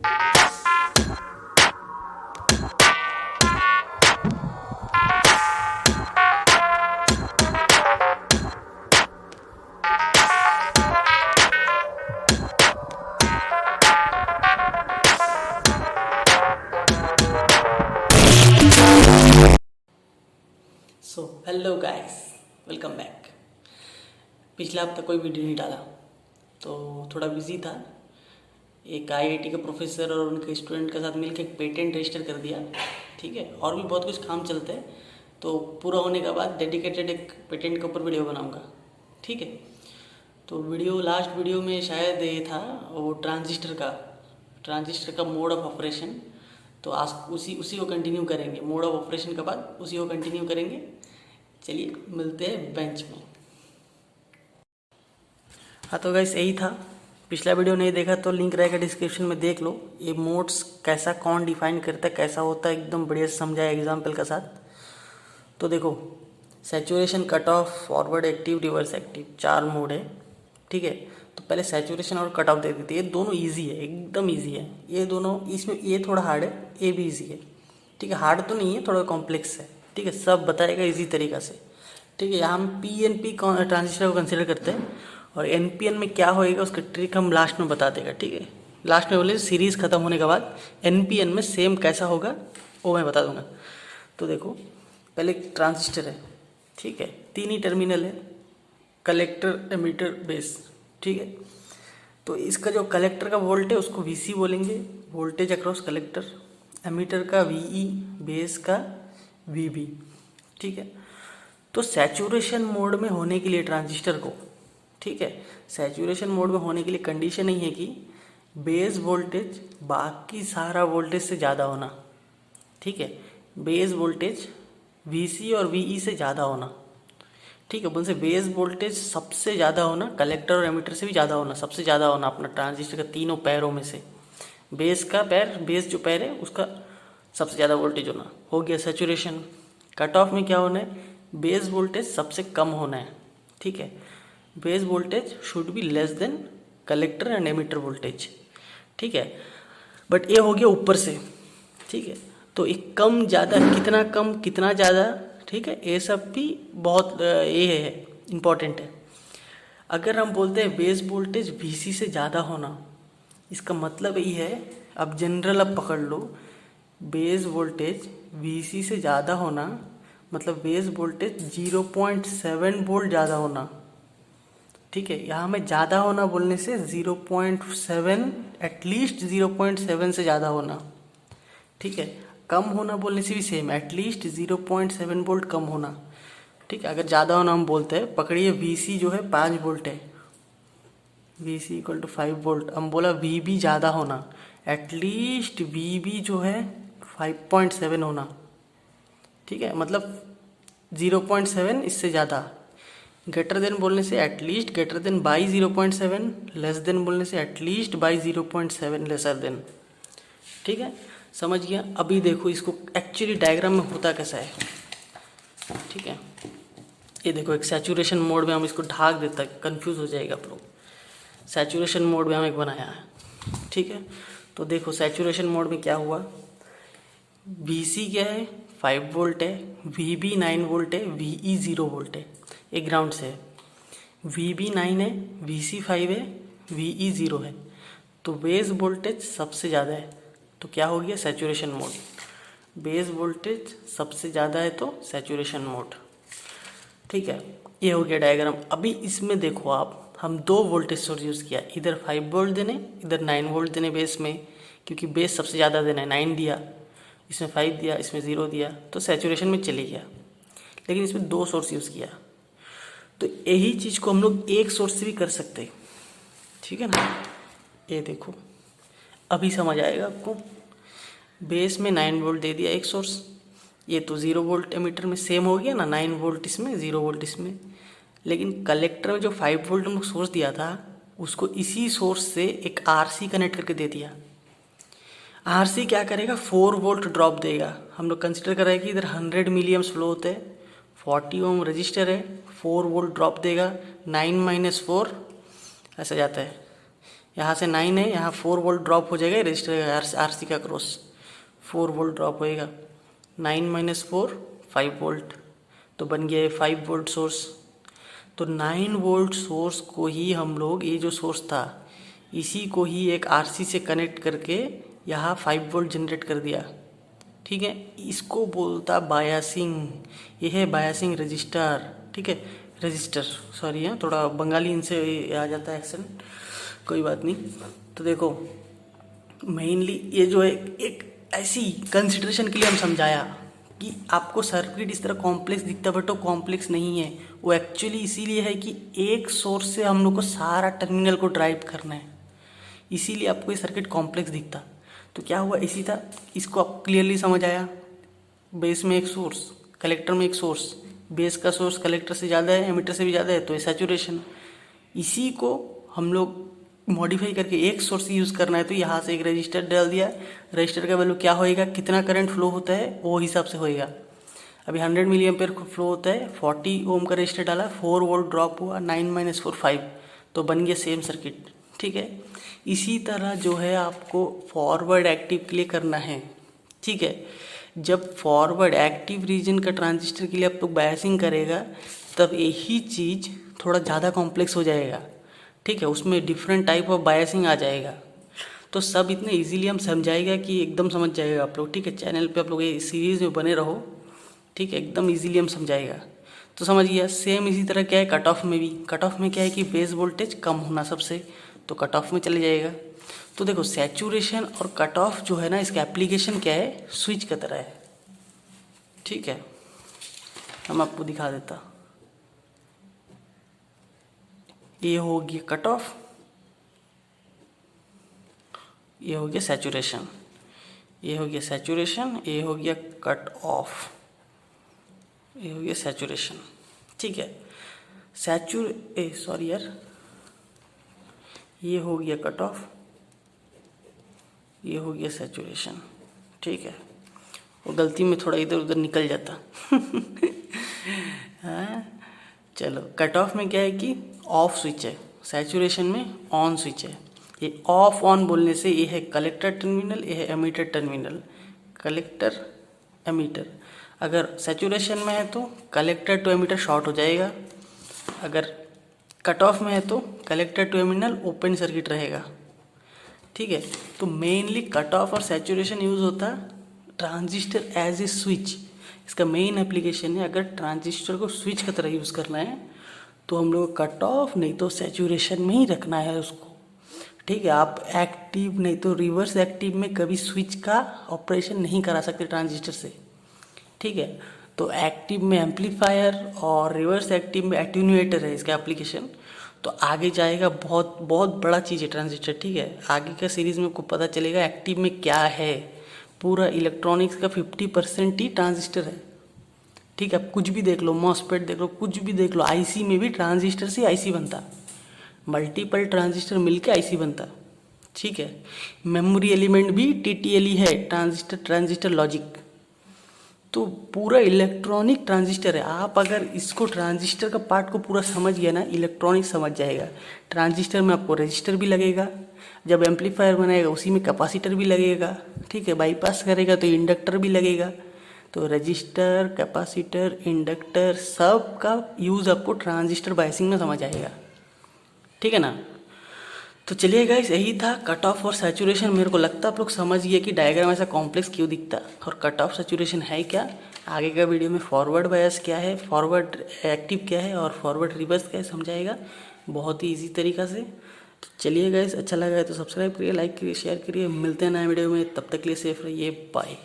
So hello guys, welcome back. पिछला हफ्ता कोई वीडियो नहीं डाला तो थोड़ा बिजी था। एक आईआईटी के प्रोफेसर और उनके स्टूडेंट के साथ मिलकर एक पेटेंट रजिस्टर कर दिया। ठीक है, और भी बहुत कुछ काम चलते हैं, तो पूरा होने के बाद डेडिकेटेड एक पेटेंट के ऊपर वीडियो बनाऊंगा। ठीक है, तो वीडियो लास्ट वीडियो में शायद ये था वो ट्रांजिस्टर का मोड ऑफ ऑपरेशन। तो आज उसी उसी को कंटिन्यू करेंगे। मोड ऑफ ऑपरेशन के बाद उसी को कंटिन्यू करेंगे। चलिए मिलते हैं बेंच में। हाँ तो गाइस यही था। पिछला वीडियो नहीं देखा तो लिंक रहेगा डिस्क्रिप्शन में, देख लो। ये मोड्स कैसा कौन डिफाइन करता है, कैसा होता है, एकदम बढ़िया से समझाया एग्जाम्पल के साथ। तो देखो, saturation, cut off, forward active, reverse active, 4 mode है। ठीक है, तो पहले सैचुरेशन और कट ऑफ दे देती है। ये दोनों ईजी है, एकदम ईजी है ये दोनों। इसमें ये थोड़ा हार्ड है, ये भी ईजी है। ठीक है, हार्ड तो नहीं है, थोड़ा कॉम्प्लेक्स है। ठीक है, सब बताएगा इजी तरीका से। ठीक है, यहाँ हम पी ट्रांजिस्टर को कंसिडर करते हैं, और एनपीएन में क्या होएगा उसका ट्रिक हम लास्ट में बता देगा। ठीक है, लास्ट में बोले सीरीज़ ख़त्म होने के बाद एनपीएन में सेम कैसा होगा वो मैं बता दूंगा। तो देखो, पहले ट्रांजिस्टर है। ठीक है, 3 ही टर्मिनल है, कलेक्टर, एमीटर, बेस। ठीक है, तो इसका जो कलेक्टर का वोल्ट है उसको वीसी बोलेंगे, वोल्टेज अक्रॉस कलेक्टर। एमीटर का वीई, बेस का वीबी। ठीक है, तो सैचुरेशन मोड में होने के लिए ट्रांजिस्टर को, ठीक है, सैचुरेशन मोड में होने के लिए कंडीशन नहीं है कि बेस वोल्टेज बाकी सारा वोल्टेज से ज़्यादा होना। ठीक है, बेस वोल्टेज वीसी और वीई से ज़्यादा होना। ठीक है, उनसे बेस वोल्टेज सबसे ज़्यादा होना, कलेक्टर और एमीटर से भी ज़्यादा होना, सबसे ज़्यादा होना अपना ट्रांजिस्टर के तीनों पैरों में से। बेस का पैर, बेस जो पैर है उसका सबसे ज़्यादा वोल्टेज होना, हो गया सैचुरेशन। कट ऑफ में क्या होना है, बेस वोल्टेज सबसे कम होना है। ठीक है, base voltage should be less than collector and ammeter voltage. ठीक है, बट ये हो गया ऊपर से। ठीक है, तो एक कम ज़्यादा, कितना कम कितना ज़्यादा, ठीक है, ये सब भी बहुत ये है, इम्पॉर्टेंट है। अगर हम बोलते हैं बेस वोल्टेज वीसी से ज़्यादा होना, इसका मतलब ये है, अब जनरल अब पकड़ लो, बेस वोल्टेज वीसी से ज़्यादा होना मतलब बेस वोल्टेज 0.7 वोल्ट ज़्यादा होना। ठीक है, यहाँ में ज़्यादा होना बोलने से 0.7, एटलीस्ट 0.7 से ज़्यादा होना। ठीक है, कम होना बोलने से भी सेम, एटलीस्ट 0.7 वोल्ट कम होना। ठीक है, अगर ज़्यादा होना हम बोलते हैं, पकड़िए वीसी जो है 5 वोल्ट है, वीसी इक्वल टू 5 वोल्ट। हम बोला वीबी ज़्यादा होना, एटलीस्ट वीबी जो है 5.7 होना। ठीक है, मतलब 0.7 इससे ज़्यादा। ग्रेटर देन बोलने से at least greater than by 0.7, less than बोलने से एटलीस्ट बाई 0.7 लेसर देन। ठीक है, समझ गया। अभी देखो इसको एक्चुअली डायग्राम में होता कैसा है। ठीक है, ये देखो, एक सैचुरेशन मोड में हम इसको ढाक देता है, कन्फ्यूज़ हो जाएगा आप लोग। सैचुरेशन मोड में हम एक बनाया है। ठीक है, तो देखो सैचुरेशन मोड में क्या हुआ, वीसी क्या है 5 वोल्ट है, वीबी 9 वोल्ट है, वीई 0 वोल्ट है, एक ग्राउंड से है। वीबी 9 है, वीसी 5 है, वीई 0 है, तो बेस वोल्टेज सबसे ज़्यादा है, तो क्या हो गया सैचुरेशन मोड। बेस वोल्टेज सबसे ज़्यादा है तो सैचुरेशन मोड। ठीक है, ये हो गया डायग्राम। अभी इसमें देखो आप, हम 2 वोल्टेज सोर्स यूज़ किया, इधर 5 वोल्ट देने, इधर 9 वोल्ट देने बेस में, क्योंकि बेस सबसे ज़्यादा देना है। 9 दिया, इसमें 5 दिया, इसमें 0 दिया, तो सैचुरेशन में चले गया। लेकिन इसमें 2 सोर्स यूज़ किया, तो यही चीज़ को हम लोग एक सोर्स से भी कर सकते हैं। ठीक है ना, ये देखो अभी समझ आएगा आपको। बेस में 9 वोल्ट दे दिया एक सोर्स, ये तो 0 वोल्ट एमीटर में सेम हो गया ना, 9 वोल्ट इसमें, 0 वोल्ट इसमें। लेकिन कलेक्टर में जो 5 वोल्ट हम लोग सोर्स दिया था, उसको इसी सोर्स से एक आरसी कनेक्ट करके दे दिया। आरसी क्या करेगा, 4 वोल्ट ड्रॉप देगा। हम लोग कंसिडर कर रहे हैं कि इधर 100 मिलीएम्स फ्लो होते हैं, 40 ओम रजिस्टर है, 4 वोल्ट ड्रॉप देगा, 9 - 4 ऐसा जाता है, यहाँ से 9 है, यहाँ 4 वोल्ट ड्रॉप हो जाएगा रजिस्टर आरसी का क्रॉस, 4 वोल्ट ड्रॉप होएगा, 9 माइनस 4 5 वोल्ट, तो बन गया 5 वोल्ट सोर्स। तो 9 वोल्ट सोर्स को ही हम लोग, ये जो सोर्स था इसी को ही एक आरसी से कनेक्ट करके यहाँ 5 वोल्ट जनरेट कर दिया। ठीक है, इसको बोलता बायसिंग, ये है बायसिंग रजिस्टर। ठीक है, रजिस्टर, सॉरी है थोड़ा बंगाली इनसे आ जाता है एक्सेंट, कोई बात नहीं। तो देखो मेनली ये जो है एक ऐसी कंसिडरेशन के लिए हम समझाया कि आपको सर्किट इस तरह कॉम्प्लेक्स दिखता, बट वो कॉम्प्लेक्स नहीं है, वो एक्चुअली इसीलिए है कि एक सोर्स से हम लोग को सारा टर्मिनल को ड्राइव करना है, इसीलिए आपको ये सर्किट कॉम्प्लेक्स दिखता। तो क्या हुआ, इसी था, इसको आप क्लियरली समझ आया। बेस में एक सोर्स, कलेक्टर में एक सोर्स, बेस का सोर्स कलेक्टर से ज़्यादा है, एमीटर से भी ज़्यादा है, तो ये सैचुरेशन। इसी को हम लोग मॉडिफाई करके एक सोर्स यूज़ करना है, तो यहाँ से एक रजिस्टर डाल दिया, रजिस्टर का वैल्यू क्या होएगा, कितना करंट फ्लो होता है वो हिसाब से होएगा। अभी 100 मिली एम्पेयर फ्लो होता है, 40 ओम का रजिस्टर डाला, 4 वोल्ट ड्रॉप हुआ, 9 माइनस 4 5, तो बन गया सेम सर्किट। ठीक है, इसी तरह जो है आपको फॉरवर्ड एक्टिव के लिए करना है। ठीक है, जब फॉरवर्ड एक्टिव रीजन का ट्रांजिस्टर के लिए आप लोग बायसिंग करेगा, तब यही चीज़ थोड़ा ज़्यादा कॉम्प्लेक्स हो जाएगा। ठीक है, उसमें डिफरेंट टाइप ऑफ बायसिंग आ जाएगा, तो सब इतने इजीली हम समझाएगा कि एकदम समझ जाएगा आप लोग। ठीक है, चैनल पे आप लोग ये सीरीज़ में बने रहो। ठीक है, एकदम इजीली हम समझाएगा, तो समझ गया। सेम इसी तरह क्या है कट ऑफ में भी, कट ऑफ में क्या है कि बेस वोल्टेज कम होना सबसे, तो कट ऑफ में चले जाएगा। तो देखो सैचुरेशन और कट ऑफ जो है ना, इसका एप्लीकेशन क्या है, स्विच की तरह है। ठीक है, हम आपको दिखा देता, ये हो गया कट ऑफ, ये हो गया सैचुरेशन, ये हो गया सैचुरेशन, ये हो गया कट ऑफ, ये हो गया सैचुरेशन। ठीक है, सॉरी यार, ये हो गया कट ऑफ, ये हो गया सैचुरेशन। ठीक है, वो गलती में थोड़ा इधर उधर निकल जाता हाँ, चलो कट ऑफ में क्या है कि ऑफ स्विच है, सैचुरेशन में ऑन स्विच है। ये ऑफ ऑन बोलने से ये है कलेक्टर टर्मिनल, ये है एमीटर टर्मिनल, कलेक्टर एमीटर। अगर सैचुरेशन में है तो कलेक्टर टू एमीटर शॉर्ट हो जाएगा, अगर कट ऑफ में है तो collector to emitter open circuit रहेगा। ठीक है, तो मेनली कट ऑफ और सैचुरेशन यूज़ होता ट्रांजिस्टर एज ए स्विच, इसका मेन एप्लीकेशन है। अगर ट्रांजिस्टर को स्विच की तरह यूज़ करना है तो हम लोग कट ऑफ नहीं तो सैचुरेशन में ही रखना है उसको। ठीक है, आप एक्टिव नहीं तो रिवर्स एक्टिव में कभी स्विच का ऑपरेशन नहीं करा सकते ट्रांजिस्टर से। ठीक है, तो एक्टिव में एम्पलीफायर और रिवर्स एक्टिव में एट्यून्यूएटर है इसका एप्लीकेशन। तो आगे जाएगा, बहुत बहुत बड़ा चीज़ है ट्रांजिस्टर। ठीक है, आगे का सीरीज़ में आपको पता चलेगा एक्टिव में क्या है। पूरा इलेक्ट्रॉनिक्स का 50% ही ट्रांजिस्टर है। ठीक है, आप कुछ भी देख लो, मॉसफेट देख लो, कुछ भी देख लो, आईसी में भी ट्रांजिस्टर से आईसी बनता, मल्टीपल ट्रांजिस्टर मिलके आईसी बनता। ठीक है, मेमोरी एलिमेंट भी टीटीएल है, ट्रांजिस्टर लॉजिक। तो पूरा इलेक्ट्रॉनिक ट्रांजिस्टर है। आप अगर इसको ट्रांजिस्टर का पार्ट को पूरा समझ गया ना, इलेक्ट्रॉनिक समझ जाएगा। ट्रांजिस्टर में आपको रजिस्टर भी लगेगा, जब एम्पलीफायर बनाएगा उसी में कैपेसिटर भी लगेगा। ठीक है, बाईपास करेगा तो इंडक्टर भी लगेगा। तो रजिस्टर, कैपेसिटर, इंडक्टर सब का यूज़ आपको ट्रांजिस्टर बायसिंग में समझ आएगा। ठीक है ना। तो चलिए गाइस, यही था कट ऑफ और सैचुरेशन। मेरे को लगता है आप लोग समझ गए कि डायग्राम ऐसा कॉम्प्लेक्स क्यों दिखता और कट ऑफ सैचुरेशन है क्या। आगे का वीडियो में फॉरवर्ड बायस क्या है, फॉरवर्ड एक्टिव क्या है और फॉरवर्ड रिवर्स क्या है समझाएगा बहुत ही इजी तरीका से। तो चलिए गाइस, अच्छा लगा है तो सब्सक्राइब करिए, लाइक करिए, शेयर करिए। मिलते हैं नए वीडियो में, तब तक के लिए सेफ रहिए, बाय।